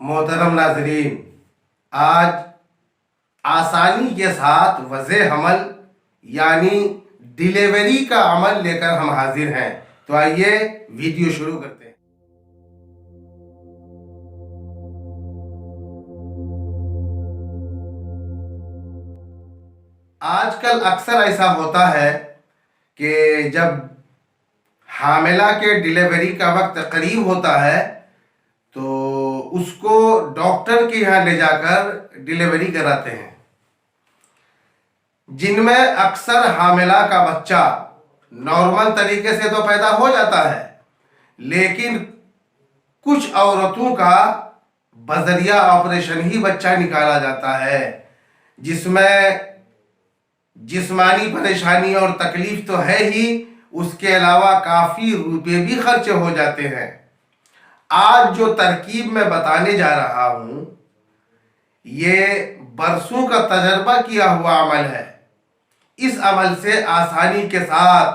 मोहतरम नाजरीन, आज आसानी के साथ वज़े हमल यानी डिलीवरी का अमल लेकर हम हाजिर हैं। तो आइए वीडियो शुरू करते हैं। आजकल अक्सर ऐसा होता है कि जब हामिला के डिलीवरी का वक्त करीब होता है तो उसको डॉक्टर के यहाँ ले जाकर डिलीवरी कराते हैं, जिनमें अक्सर हामिला का बच्चा नॉर्मल तरीके से तो पैदा हो जाता है, लेकिन कुछ औरतों का बजरिया ऑपरेशन ही बच्चा निकाला जाता है, जिसमें जिस्मानी परेशानी और तकलीफ तो है ही, उसके अलावा काफ़ी रुपए भी खर्च हो जाते हैं। आज जो तरकीब मैं बताने जा रहा हूँ ये बरसों का तजर्बा किया हुआ अमल है। इस अमल से आसानी के साथ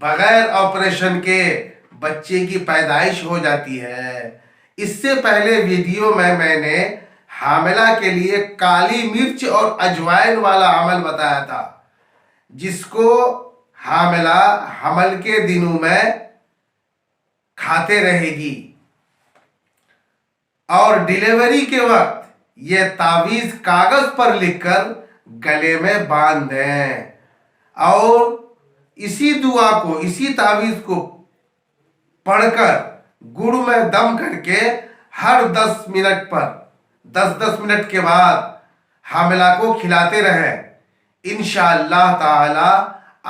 बगैर ऑपरेशन के बच्चे की पैदाइश हो जाती है। इससे पहले वीडियो में मैंने हामिला के लिए काली मिर्च और अजवाइन वाला अमल बताया था, जिसको हामिला हमल के दिनों में खाते रहेगी और डिलीवरी के वक्त ये तावीज़ कागज पर लिखकर गले में बांध दें और इसी दुआ को, इसी तावीज़ को पढ़कर गुड़ में दम करके हर 10 मिनट पर 10-10 मिनट के बाद हामिला को खिलाते रहें। इंशाअल्लाह ताला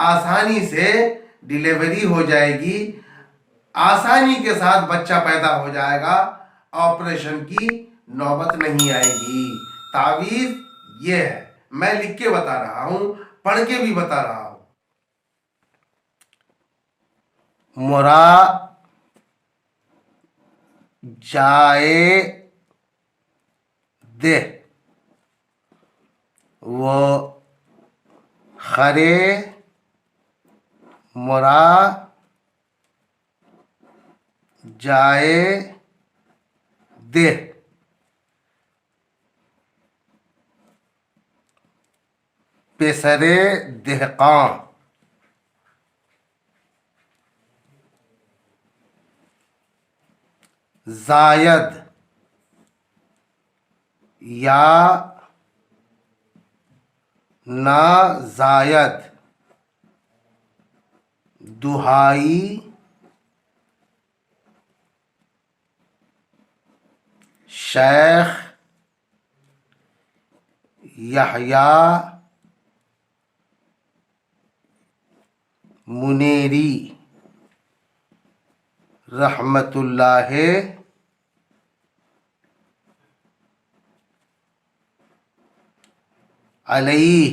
आसानी से डिलीवरी हो जाएगी, आसानी के साथ बच्चा पैदा हो जाएगा, ऑपरेशन की नौबत नहीं आएगी। तावीज़ ये है, मैं लिख के बता रहा हूं, पढ़ के भी बता रहा हूं। मुरा जाए दे वो खरे मुरा जाए दे पेसरे देहकां जायद या ना जायद दुहाई शेख यहया मुनेरी रहमतुल्लाह अलैहि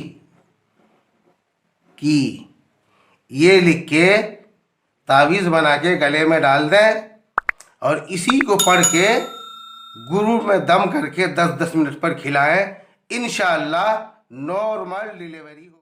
की, ये लिख के तावीज़ बना के गले में डाल दें और इसी को पढ़ के गुरु में दम करके 10-10 मिनट पर खिलाएं। इंशाअल्लाह नॉर्मल डिलीवरी हो।